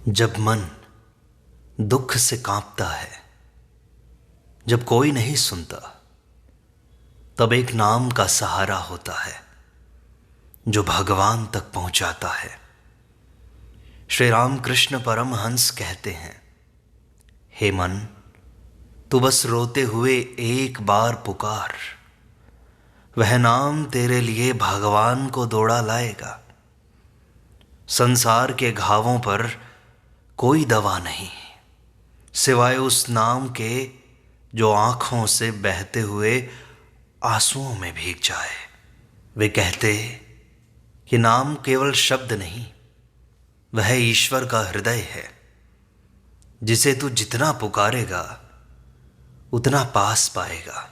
जब मन दुख से कांपता है, जब कोई नहीं सुनता, तब एक नाम का सहारा होता है जो भगवान तक पहुंचाता है। श्री राम कृष्ण परमहंस कहते हैं, हे मन, तू बस रोते हुए एक बार पुकार, वह नाम तेरे लिए भगवान को दौड़ा लाएगा। संसार के घावों पर कोई दवा नहीं सिवाय उस नाम के जो आंखों से बहते हुए आंसुओं में भीग जाए। वे कहते कि नाम केवल शब्द नहीं, वह ईश्वर का हृदय है जिसे तू जितना पुकारेगा उतना पास पाएगा।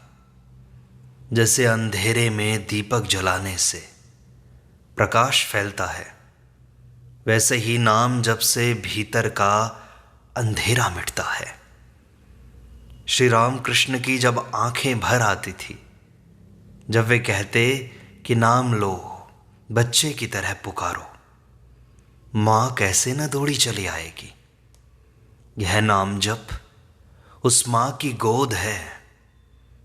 जैसे अंधेरे में दीपक जलाने से प्रकाश फैलता है, वैसे ही नाम जप से भीतर का अंधेरा मिटता है। श्री राम कृष्ण की जब आंखें भर आती थी, जब वे कहते कि नाम लो, बच्चे की तरह पुकारो, माँ कैसे न दौड़ी चली आएगी। यह नाम जप उस माँ की गोद है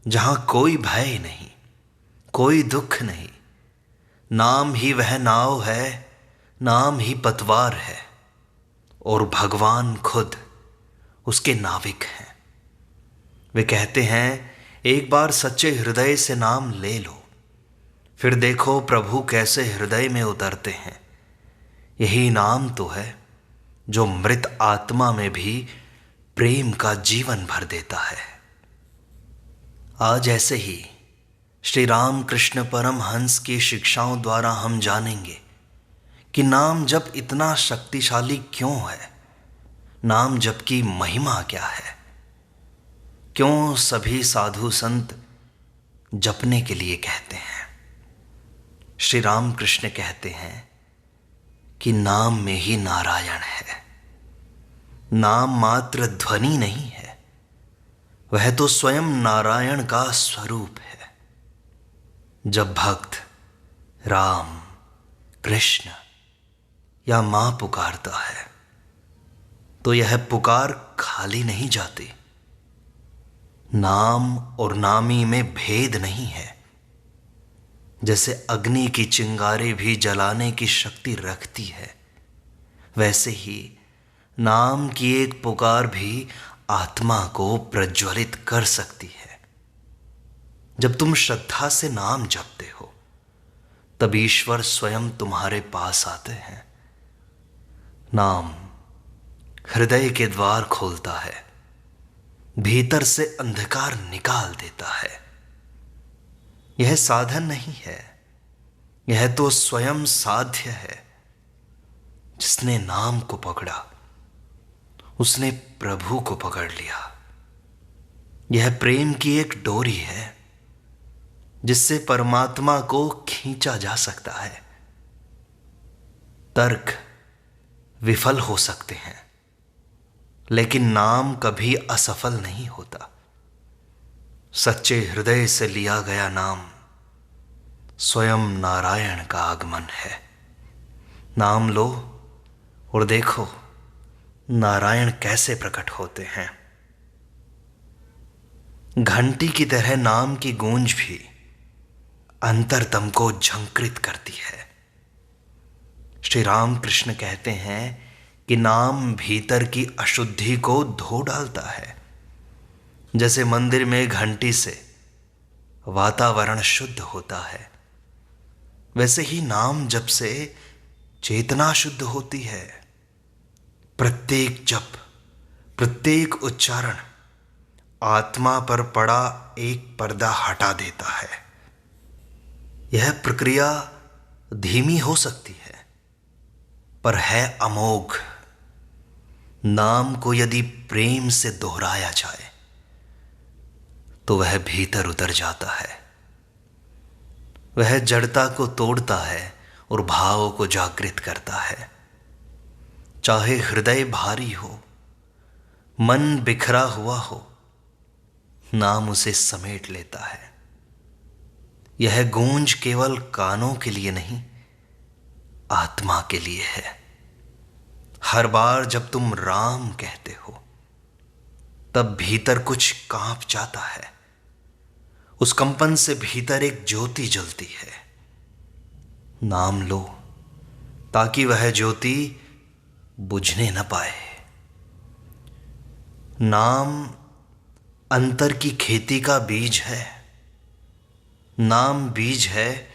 जहां कोई भय नहीं, कोई दुख नहीं। नाम ही वह नाव है, नाम ही पतवार है, और भगवान खुद उसके नाविक हैं। वे कहते हैं, एक बार सच्चे हृदय से नाम ले लो, फिर देखो प्रभु कैसे हृदय में उतरते हैं। यही नाम तो है जो मृत आत्मा में भी प्रेम का जीवन भर देता है। आज ऐसे ही श्री राम कृष्ण परमहंस की शिक्षाओं द्वारा हम जानेंगे कि नाम जप इतना शक्तिशाली क्यों है, नाम जप की महिमा क्या है, क्यों सभी साधु संत जपने के लिए कहते हैं। श्री राम कृष्ण कहते हैं कि नाम में ही नारायण है। नाम मात्र ध्वनि नहीं है, वह तो स्वयं नारायण का स्वरूप है। जब भक्त राम, कृष्ण या मां पुकारता है तो यह पुकार खाली नहीं जाती। नाम और नामी में भेद नहीं है। जैसे अग्नि की चिंगारी भी जलाने की शक्ति रखती है, वैसे ही नाम की एक पुकार भी आत्मा को प्रज्वलित कर सकती है। जब तुम श्रद्धा से नाम जपते हो, तब ईश्वर स्वयं तुम्हारे पास आते हैं। नाम हृदय के द्वार खोलता है, भीतर से अंधकार निकाल देता है। यह साधन नहीं है, यह तो स्वयं साध्य है। जिसने नाम को पकड़ा, उसने प्रभु को पकड़ लिया। यह प्रेम की एक डोरी है जिससे परमात्मा को खींचा जा सकता है। तर्क विफल हो सकते हैं, लेकिन नाम कभी असफल नहीं होता। सच्चे हृदय से लिया गया नाम स्वयं नारायण का आगमन है। नाम लो और देखो नारायण कैसे प्रकट होते हैं। घंटी की तरह नाम की गूंज भी अंतरतम को झंकृत करती है। श्री राम कृष्ण कहते हैं कि नाम भीतर की अशुद्धि को धो डालता है। जैसे मंदिर में घंटी से वातावरण शुद्ध होता है, वैसे ही नाम जप से चेतना शुद्ध होती है। प्रत्येक जप, प्रत्येक उच्चारण आत्मा पर पड़ा एक पर्दा हटा देता है। यह प्रक्रिया धीमी हो सकती है, पर है अमोघ। नाम को यदि प्रेम से दोहराया जाए तो वह भीतर उतर जाता है। वह जड़ता को तोड़ता है और भाव को जागृत करता है। चाहे हृदय भारी हो, मन बिखरा हुआ हो, नाम उसे समेट लेता है। यह गूंज केवल कानों के लिए नहीं, आत्मा के लिए है। हर बार जब तुम राम कहते हो तब भीतर कुछ कांप जाता है। उस कंपन से भीतर एक ज्योति जलती है। नाम लो ताकि वह ज्योति बुझने न पाए। नाम अंतर की खेती का बीज है। नाम बीज है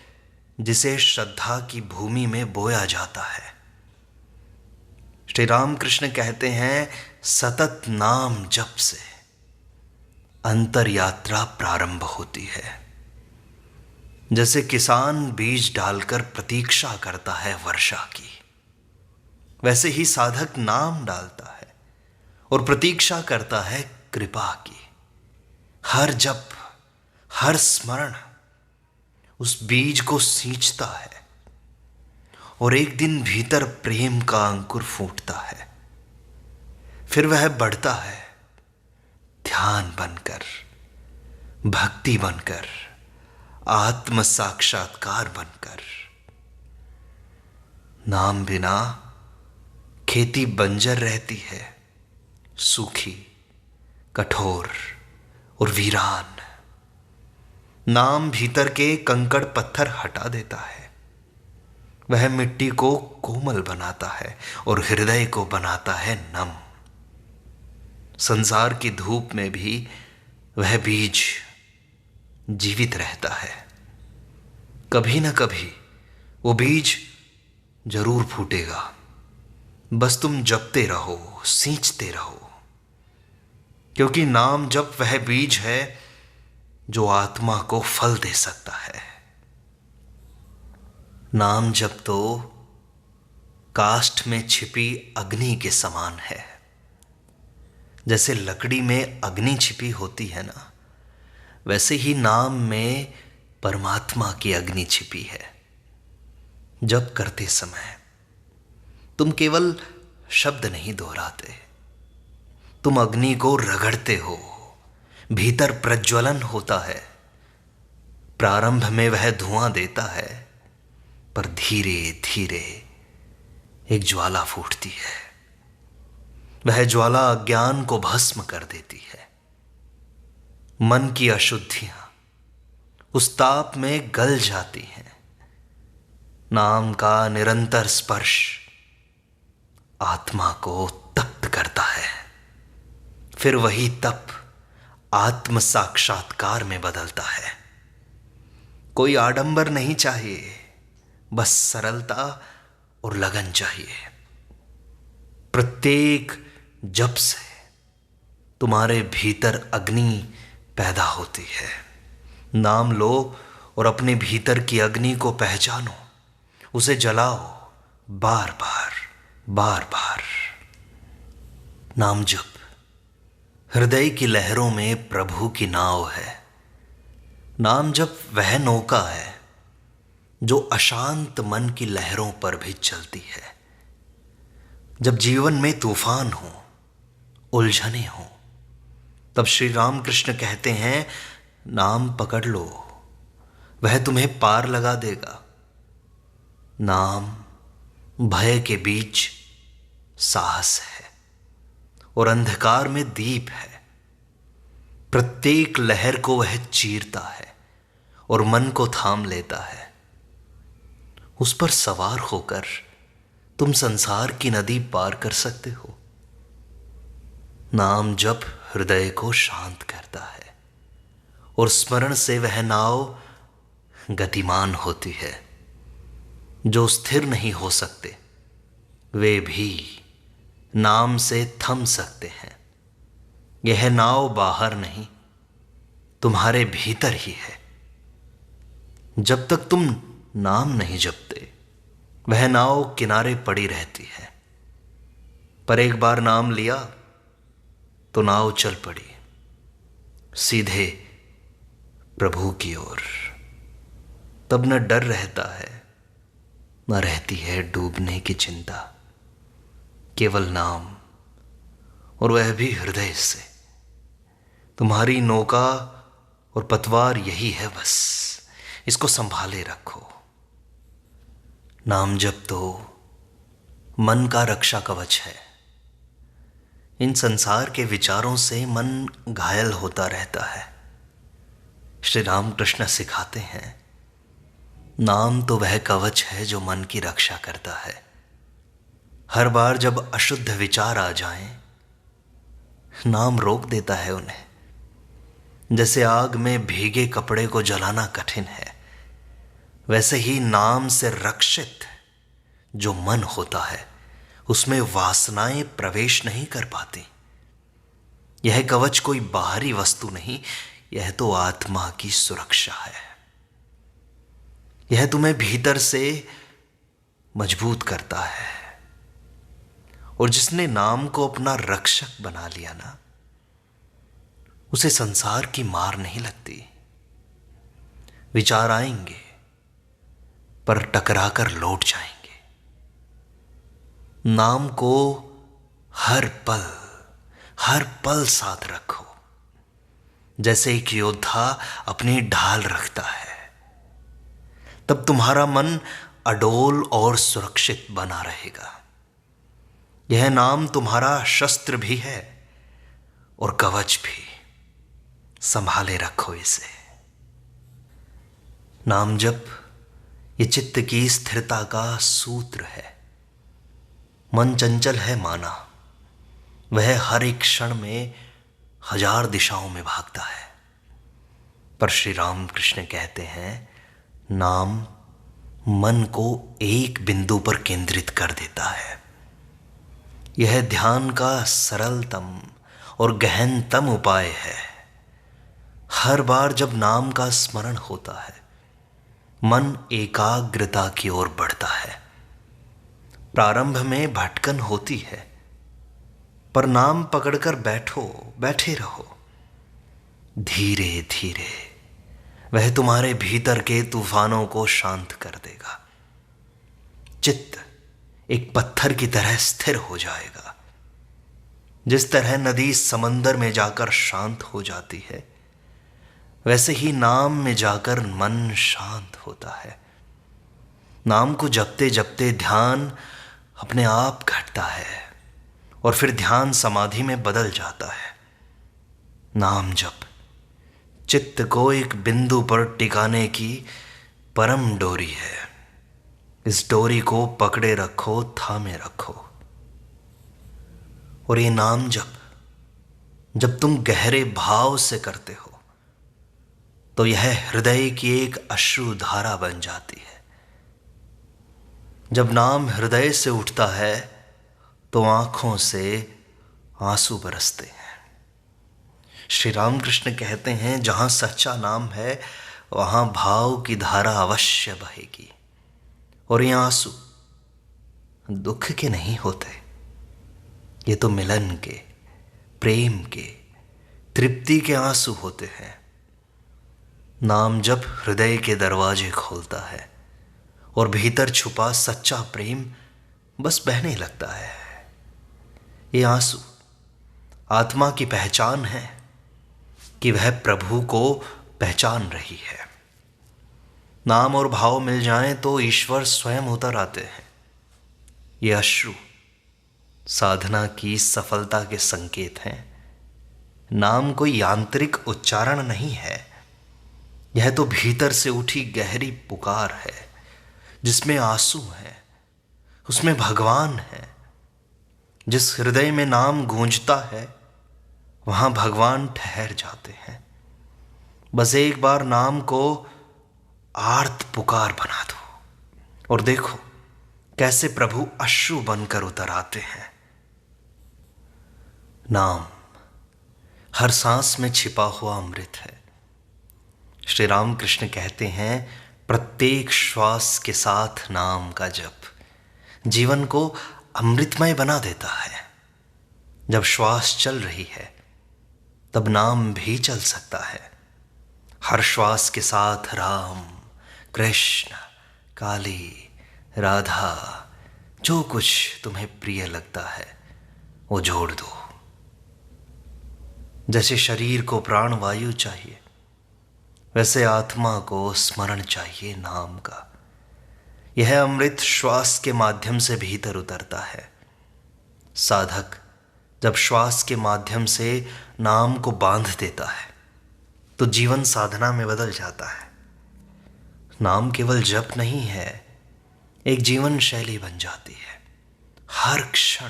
जिसे श्रद्धा की भूमि में बोया जाता है। श्री राम कृष्ण कहते हैं, सतत नाम जप से अंतर यात्रा प्रारंभ होती है। जैसे किसान बीज डालकर प्रतीक्षा करता है वर्षा की, वैसे ही साधक नाम डालता है और प्रतीक्षा करता है कृपा की। हर जप, हर स्मरण उस बीज को सींचता है और एक दिन भीतर प्रेम का अंकुर फूटता है। फिर वह बढ़ता है ध्यान बनकर, भक्ति बनकर, आत्म साक्षात्कार बनकर। नाम बिना खेती बंजर रहती है, सूखी, कठोर और वीरान। नाम भीतर के कंकड़ पत्थर हटा देता है। वह मिट्टी को कोमल बनाता है और हृदय को बनाता है नम। संसार की धूप में भी वह बीज जीवित रहता है। कभी न कभी वो बीज जरूर फूटेगा। बस तुम जपते रहो, सींचते रहो, क्योंकि नाम जप वह बीज है जो आत्मा को फल दे सकता है। नाम जप तो काष्ठ में छिपी अग्नि के समान है। जैसे लकड़ी में अग्नि छिपी होती है ना, वैसे ही नाम में परमात्मा की अग्नि छिपी है। जप करते समय तुम केवल शब्द नहीं दोहराते, तुम अग्नि को रगड़ते हो। भीतर प्रज्वलन होता है। प्रारंभ में वह धुआं देता है, पर धीरे धीरे एक ज्वाला फूटती है। वह ज्वाला अज्ञान को भस्म कर देती है। मन की अशुद्धियां उस ताप में गल जाती हैं। नाम का निरंतर स्पर्श आत्मा को तप्त करता है। फिर वही तप आत्म साक्षात्कार में बदलता है। कोई आडंबर नहीं चाहिए, बस सरलता और लगन चाहिए। प्रत्येक जप से तुम्हारे भीतर अग्नि पैदा होती है। नाम लो और अपने भीतर की अग्नि को पहचानो, उसे जलाओ बार बार बार बार। नाम जप हृदय की लहरों में प्रभु की नाव है। नाम जप वह नौका है जो अशांत मन की लहरों पर भी चलती है। जब जीवन में तूफान हो, उलझने हो, तब श्री राम कृष्ण कहते हैं, नाम पकड़ लो, वह तुम्हें पार लगा देगा। नाम भय के बीच साहस है और अंधकार में दीप है। प्रत्येक लहर को वह चीरता है और मन को थाम लेता है। उस पर सवार होकर तुम संसार की नदी पार कर सकते हो। नाम जप हृदय को शांत करता है और स्मरण से वह नाव गतिमान होती है। जो स्थिर नहीं हो सकते वे भी नाम से थम सकते हैं। यह नाव बाहर नहीं, तुम्हारे भीतर ही है। जब तक तुम नाम नहीं जपते, वह नाव किनारे पड़ी रहती है। पर एक बार नाम लिया तो नाव चल पड़ी सीधे प्रभु की ओर। तब न डर रहता है, न रहती है डूबने की चिंता। केवल नाम, और वह भी हृदय से। तुम्हारी नौका और पतवार यही है, बस इसको संभाले रखो। नाम जप तो मन का रक्षा कवच है। इन संसार के विचारों से मन घायल होता रहता है। श्री राम कृष्ण सिखाते हैं, नाम तो वह कवच है जो मन की रक्षा करता है। हर बार जब अशुद्ध विचार आ जाएं, नाम रोक देता है उन्हें। जैसे आग में भीगे कपड़े को जलाना कठिन है, वैसे ही नाम से रक्षित जो मन होता है उसमें वासनाएं प्रवेश नहीं कर पाती। यह कवच कोई बाहरी वस्तु नहीं, यह तो आत्मा की सुरक्षा है। यह तुम्हें भीतर से मजबूत करता है। और जिसने नाम को अपना रक्षक बना लिया ना, उसे संसार की मार नहीं लगती। विचार आएंगे पर टकरा कर लौट जाएंगे। नाम को हर पल साथ रखो, जैसे एक योद्धा अपनी ढाल रखता है। तब तुम्हारा मन अडोल और सुरक्षित बना रहेगा। यह नाम तुम्हारा शस्त्र भी है और कवच भी। संभाले रखो इसे। नाम जप ये चित्त की स्थिरता का सूत्र है। मन चंचल है माना, वह हर एक क्षण में 1000 दिशाओं में भागता है। पर श्री राम कृष्ण कहते हैं, नाम मन को एक बिंदु पर केंद्रित कर देता है। यह ध्यान का सरलतम और गहनतम उपाय है। हर बार जब नाम का स्मरण होता है, मन एकाग्रता की ओर बढ़ता है। प्रारंभ में भटकन होती है, पर नाम पकड़कर बैठे रहो। धीरे धीरे वह तुम्हारे भीतर के तूफानों को शांत कर देगा। चित्त एक पत्थर की तरह स्थिर हो जाएगा। जिस तरह नदी समंदर में जाकर शांत हो जाती है, वैसे ही नाम में जाकर मन शांत होता है। नाम को जपते जपते ध्यान अपने आप घटता है और फिर ध्यान समाधि में बदल जाता है। नाम जप चित्त को एक बिंदु पर टिकाने की परम डोरी है। इस डोरी को पकड़े रखो, थामे रखो। और ये नाम जप जब तुम गहरे भाव से करते हो, तो यह हृदय की एक अश्रु धारा बन जाती है। जब नाम हृदय से उठता है, तो आंखों से आंसू बरसते हैं। श्री राम कृष्ण कहते हैं, जहां सच्चा नाम है वहां भाव की धारा अवश्य बहेगी। और ये आंसू दुख के नहीं होते, ये तो मिलन के, प्रेम के, तृप्ति के आंसू होते हैं। नाम जब हृदय के दरवाजे खोलता है और भीतर छुपा सच्चा प्रेम बस बहने लगता है। ये आंसू आत्मा की पहचान है कि वह प्रभु को पहचान रही है। नाम और भाव मिल जाएं तो ईश्वर स्वयं उतर आते हैं। ये अश्रु साधना की सफलता के संकेत हैं। नाम कोई यांत्रिक उच्चारण नहीं है, यह तो भीतर से उठी गहरी पुकार है, जिसमें आंसू है, उसमें भगवान है। जिस हृदय में नाम गूंजता है, वहां भगवान ठहर जाते हैं। बस एक बार नाम को आर्त पुकार बना दो और देखो कैसे प्रभु अश्रु बनकर उतर आते हैं। नाम हर सांस में छिपा हुआ अमृत है। श्री राम कृष्ण कहते हैं, प्रत्येक श्वास के साथ नाम का जप जीवन को अमृतमय बना देता है। जब श्वास चल रही है, तब नाम भी चल सकता है। हर श्वास के साथ राम, कृष्ण, काली, राधा, जो कुछ तुम्हें प्रिय लगता है वो जोड़ दो। जैसे शरीर को प्राण वायु चाहिए, वैसे आत्मा को स्मरण चाहिए नाम का। यह अमृत श्वास के माध्यम से भीतर उतरता है। साधक जब श्वास के माध्यम से नाम को बांध देता है तो जीवन साधना में बदल जाता है। नाम केवल जप नहीं है, एक जीवन शैली बन जाती है। हर क्षण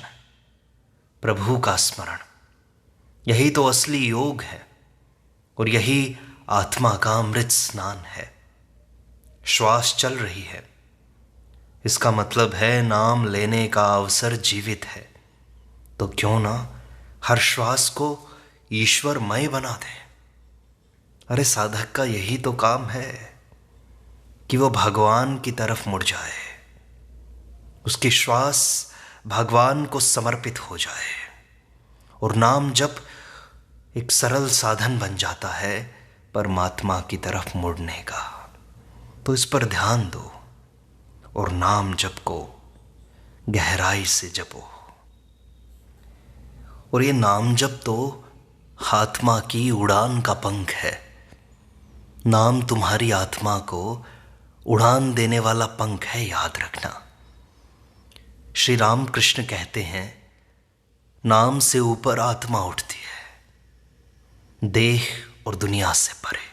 प्रभु का स्मरण, यही तो असली योग है और यही आत्मा का अमृत स्नान है। श्वास चल रही है, इसका मतलब है नाम लेने का अवसर जीवित है। तो क्यों ना हर श्वास को ईश्वरमय बना दें। अरे साधक का यही तो काम है कि वो भगवान की तरफ मुड़ जाए, उसकी श्वास भगवान को समर्पित हो जाए और नाम जप एक सरल साधन बन जाता है परमात्मा की तरफ मुड़ने का। तो इस पर ध्यान दो और नाम जप को गहराई से जपो। और ये नाम जप तो आत्मा की उड़ान का पंख है। नाम तुम्हारी आत्मा को उड़ान देने वाला पंख है, याद रखना। श्री राम कृष्ण कहते हैं, नाम से ऊपर आत्मा उठती है, देह और दुनिया से परे।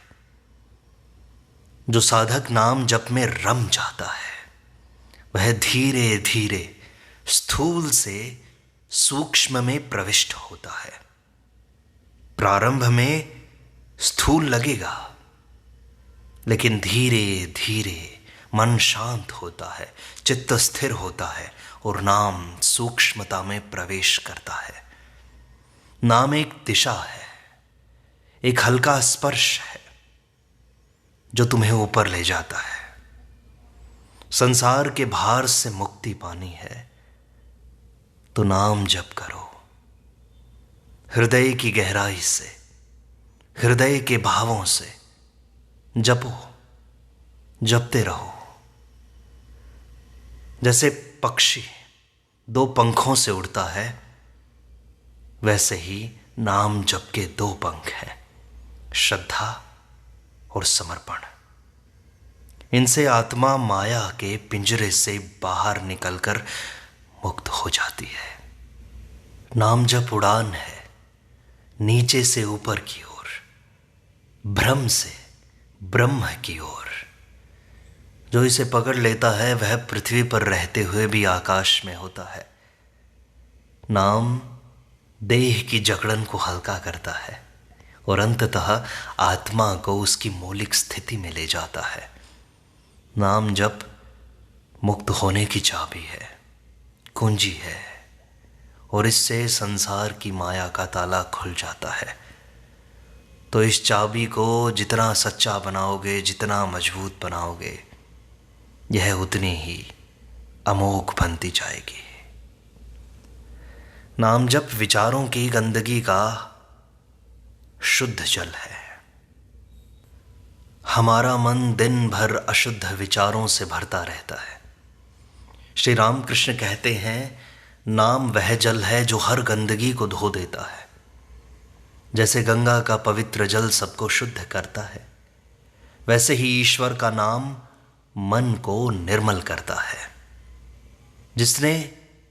जो साधक नाम जप में रम जाता है वह धीरे धीरे स्थूल से सूक्ष्म में प्रविष्ट होता है। प्रारंभ में स्थूल लगेगा, लेकिन धीरे धीरे मन शांत होता है, चित्त स्थिर होता है और नाम सूक्ष्मता में प्रवेश करता है। नाम एक दिशा है, एक हल्का स्पर्श है जो तुम्हें ऊपर ले जाता है। संसार के भार से मुक्ति पानी है तो नाम जप करो। हृदय की गहराई से, हृदय के भावों से जपो, जपते रहो। जैसे पक्षी दो पंखों से उड़ता है, वैसे ही नाम जप के दो पंख हैं, श्रद्धा और समर्पण। इनसे आत्मा माया के पिंजरे से बाहर निकलकर मुक्त हो जाती है। नाम जप उड़ान है, नीचे से ऊपर की ओर, भ्रम से ब्रह्म की ओर। जो इसे पकड़ लेता है वह पृथ्वी पर रहते हुए भी आकाश में होता है। नाम देह की जकड़न को हल्का करता है और अंततः आत्मा को उसकी मौलिक स्थिति में ले जाता है। नाम जप मुक्त होने की चाबी है, कुंजी है, और इससे संसार की माया का ताला खुल जाता है। तो इस चाबी को जितना सच्चा बनाओगे, जितना मजबूत बनाओगे, यह उतनी ही अमोघ बनती जाएगी। नाम जप विचारों की गंदगी का शुद्ध जल है। हमारा मन दिन भर अशुद्ध विचारों से भरता रहता है। श्री रामकृष्ण कहते हैं, नाम वह जल है जो हर गंदगी को धो देता है। जैसे गंगा का पवित्र जल सबको शुद्ध करता है, वैसे ही ईश्वर का नाम मन को निर्मल करता है। जिसने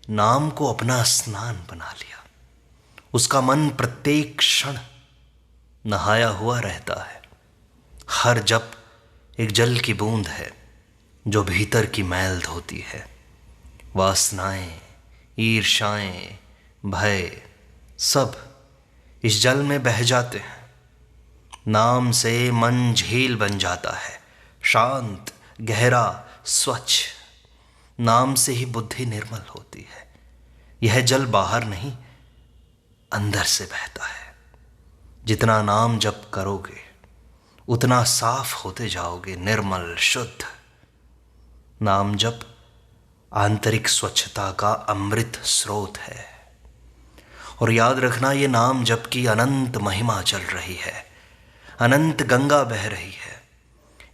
नाम को अपना स्नान बना लिया, उसका मन प्रत्येक क्षण नहाया हुआ रहता है। हर जप एक जल की बूंद है जो भीतर की मैल धोती है। वासनाएं, ईर्ष्याएं, भय सब इस जल में बह जाते हैं। नाम से मन झील बन जाता है, शांत, गहरा, स्वच्छ। नाम से ही बुद्धि निर्मल होती है। यह जल बाहर नहीं, अंदर से बहता है। जितना नाम जप करोगे उतना साफ होते जाओगे, निर्मल, शुद्ध। नाम जप आंतरिक स्वच्छता का अमृत स्रोत है। और याद रखना, ये नाम जप की अनंत महिमा चल रही है। अनंत गंगा बह रही है।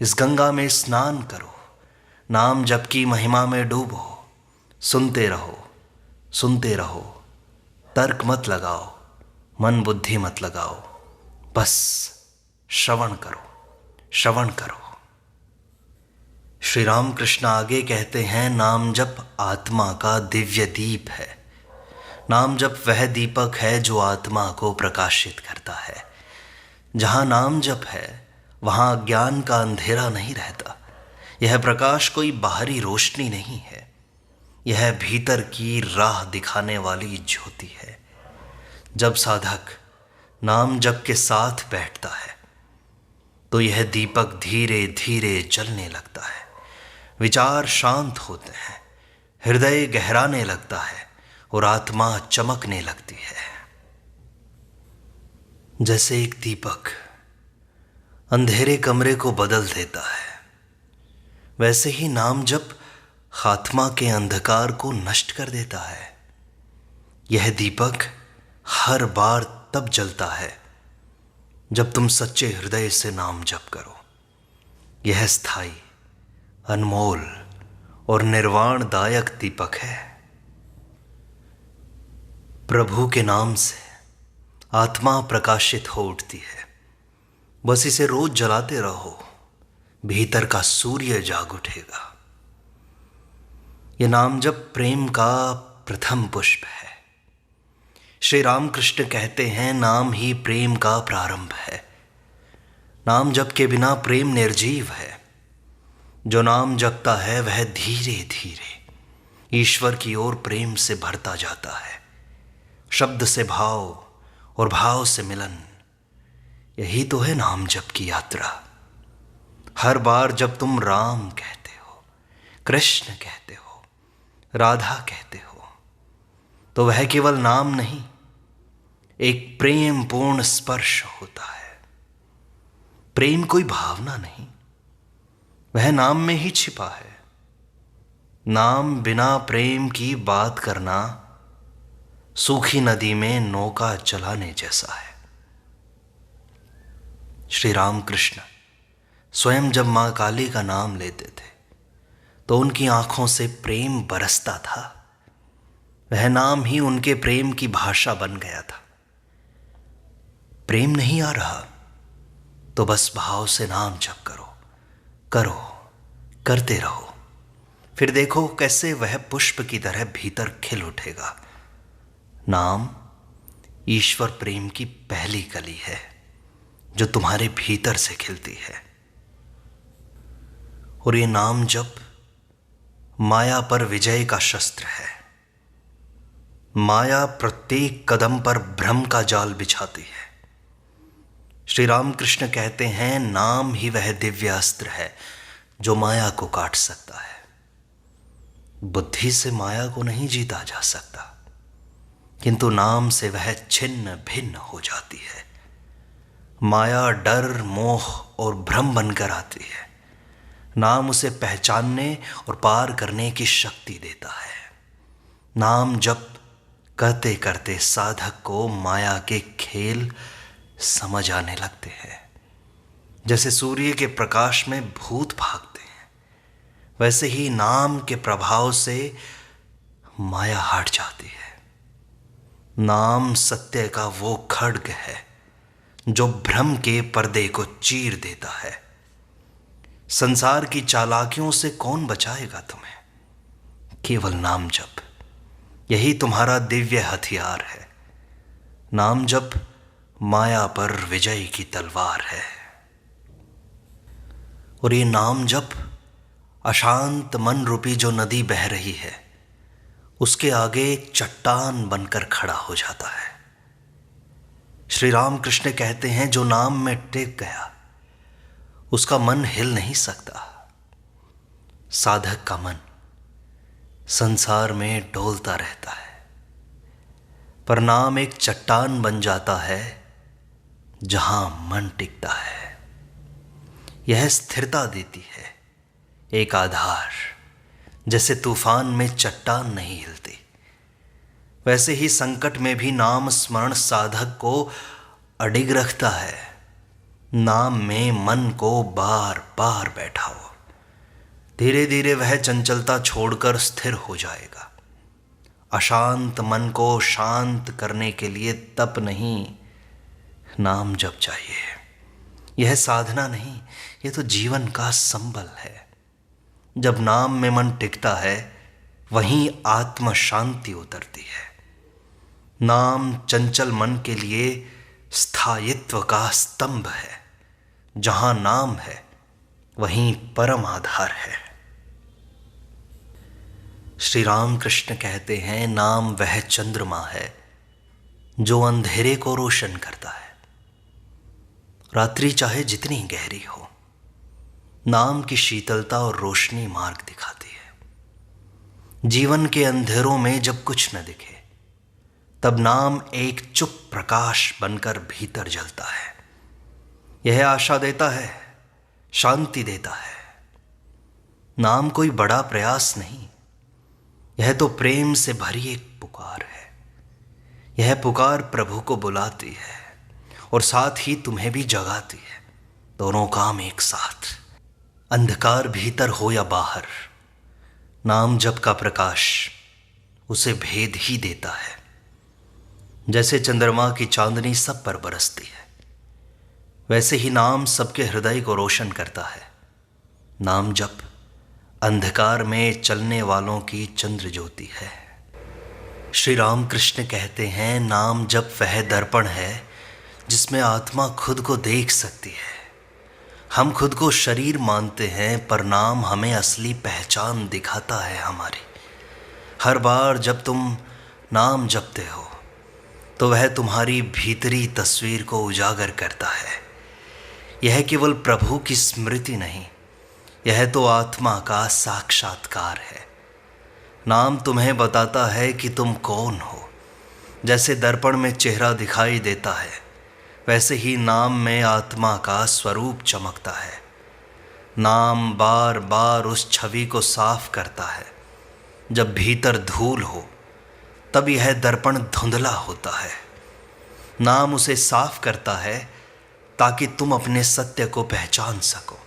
इस गंगा में स्नान करो, नाम जप की महिमा में डूबो। सुनते रहो, सुनते रहो, तर्क मत लगाओ, मन बुद्धि मत लगाओ, बस श्रवण करो, श्रवण करो। श्री राम कृष्ण आगे कहते हैं, नाम जप आत्मा का दिव्य दीप है। नाम जप वह दीपक है जो आत्मा को प्रकाशित करता है। जहाँ नाम जप है वहाँ अज्ञान का अंधेरा नहीं रहता। यह प्रकाश कोई बाहरी रोशनी नहीं है, यह भीतर की राह दिखाने वाली ज्योति है। जब साधक नाम जप के साथ बैठता है तो यह दीपक धीरे धीरे जलने लगता है। विचार शांत होते हैं, हृदय गहराने लगता है और आत्मा चमकने लगती है। जैसे एक दीपक अंधेरे कमरे को बदल देता है, वैसे ही नाम जप आत्मा के अंधकार को नष्ट कर देता है। यह दीपक हर बार तब जलता है जब तुम सच्चे हृदय से नाम जप करो। यह स्थायी, अनमोल और निर्वाणदायक दीपक है। प्रभु के नाम से आत्मा प्रकाशित हो उठती है। बस इसे रोज जलाते रहो, भीतर का सूर्य जाग उठेगा। यह नाम जप प्रेम का प्रथम पुष्प है। श्री रामकृष्ण कहते हैं, नाम ही प्रेम का प्रारंभ है। नाम जप के बिना प्रेम निर्जीव है। जो नाम जपता है वह धीरे धीरे ईश्वर की ओर प्रेम से भरता जाता है। शब्द से भाव और भाव से मिलन, यही तो है नाम जप की यात्रा। हर बार जब तुम राम कहते हो, कृष्ण कहते हो, राधा कहते हो, तो वह केवल नाम नहीं, एक प्रेम पूर्ण स्पर्श होता है। प्रेम कोई भावना नहीं, वह नाम में ही छिपा है। नाम बिना प्रेम की बात करना सूखी नदी में नौका चलाने जैसा है। श्री राम कृष्ण स्वयं जब मां काली का नाम लेते थे तो उनकी आंखों से प्रेम बरसता था। वह नाम ही उनके प्रेम की भाषा बन गया था। प्रेम नहीं आ रहा तो बस भाव से नाम जप करो, करो, करते रहो। फिर देखो कैसे वह पुष्प की तरह भीतर खिल उठेगा। नाम ईश्वर प्रेम की पहली कली है जो तुम्हारे भीतर से खिलती है। और ये नाम जप माया पर विजय का शस्त्र है। माया प्रत्येक कदम पर भ्रम का जाल बिछाती है। श्री रामकृष्ण कहते हैं, नाम ही वह दिव्य अस्त्र है जो माया को काट सकता है। बुद्धि से माया को नहीं जीता जा सकता, किंतु नाम से वह छिन्न भिन्न हो जाती है। माया डर, मोह और भ्रम बनकर आती है। नाम उसे पहचानने और पार करने की शक्ति देता है। नाम जप करते करते साधक को माया के खेल समझ आने लगते हैं। जैसे सूर्य के प्रकाश में भूत भागते हैं, वैसे ही नाम के प्रभाव से माया हट जाती है। नाम सत्य का वो खड्ग है जो भ्रम के पर्दे को चीर देता है। संसार की चालाकियों से कौन बचाएगा तुम्हें? केवल नाम जप, यही तुम्हारा दिव्य हथियार है। नाम जप माया पर विजय की तलवार है। और ये नाम जप अशांत मन रूपी जो नदी बह रही है, उसके आगे एक चट्टान बनकर खड़ा हो जाता है। श्री रामकृष्ण कहते हैं, जो नाम में टिक गया उसका मन हिल नहीं सकता। साधक का मन संसार में डोलता रहता है, पर नाम एक चट्टान बन जाता है जहां मन टिकता है। यह स्थिरता देती है, एक आधार। जैसे तूफान में चट्टान नहीं हिलती, वैसे ही संकट में भी नाम स्मरण साधक को अडिग रखता है। नाम में मन को बार बार बैठाओ, धीरे धीरे वह चंचलता छोड़कर स्थिर हो जाएगा। अशांत मन को शांत करने के लिए तप नहीं, नाम जप चाहिए। यह साधना नहीं, यह तो जीवन का संबल है। जब नाम में मन टिकता है वहीं आत्म शांति उतरती है। नाम चंचल मन के लिए स्थायित्व का स्तंभ है। जहां नाम है वहीं परम आधार है। श्री राम कृष्ण कहते हैं, नाम वह चंद्रमा है जो अंधेरे को रोशन करता है। रात्रि चाहे जितनी गहरी हो, नाम की शीतलता और रोशनी मार्ग दिखाती है। जीवन के अंधेरों में जब कुछ न दिखे, तब नाम एक चुप प्रकाश बनकर भीतर जलता है। यह आशा देता है, शांति देता है। नाम कोई बड़ा प्रयास नहीं, यह तो प्रेम से भरी एक पुकार है। यह पुकार प्रभु को बुलाती है और साथ ही तुम्हें भी जगाती है। दोनों काम एक साथ। अंधकार भीतर हो या बाहर, नाम जप का प्रकाश उसे भेद ही देता है। जैसे चंद्रमा की चांदनी सब पर बरसती है, वैसे ही नाम सबके हृदय को रोशन करता है। नाम जप अंधकार में चलने वालों की चंद्र ज्योति है। श्री राम कृष्ण कहते हैं, नाम जप वह दर्पण है जिसमें आत्मा खुद को देख सकती है। हम खुद को शरीर मानते हैं, पर नाम हमें असली पहचान दिखाता है हमारी। हर बार जब तुम नाम जपते हो तो वह तुम्हारी भीतरी तस्वीर को उजागर करता है। यह केवल प्रभु की स्मृति नहीं, यह तो आत्मा का साक्षात्कार है। नाम तुम्हें बताता है कि तुम कौन हो। जैसे दर्पण में चेहरा दिखाई देता है, वैसे ही नाम में आत्मा का स्वरूप चमकता है। नाम बार बार उस छवि को साफ करता है। जब भीतर धूल हो तब यह दर्पण धुंधला होता है। नाम उसे साफ करता है ताकि तुम अपने सत्य को पहचान सको।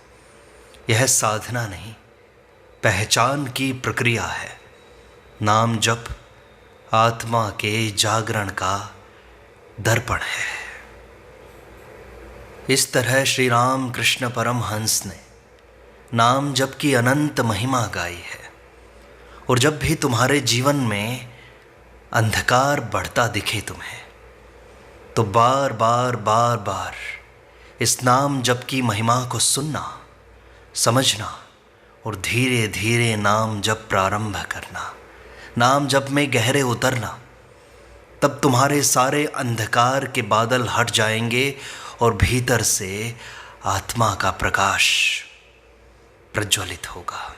यह साधना नहीं, पहचान की प्रक्रिया है। नाम जप आत्मा के जागरण का दर्पण है। इस तरह श्री राम कृष्ण परमहंस ने नाम जप की अनंत महिमा गाई है। और जब भी तुम्हारे जीवन में अंधकार बढ़ता दिखे तुम्हें, तो बार बार बार बार इस नाम जप की महिमा को सुनना, समझना और धीरे धीरे नाम जप प्रारंभ करना। नाम जप में गहरे उतरना, तब तुम्हारे सारे अंधकार के बादल हट जाएंगे और भीतर से आत्मा का प्रकाश प्रज्वलित होगा।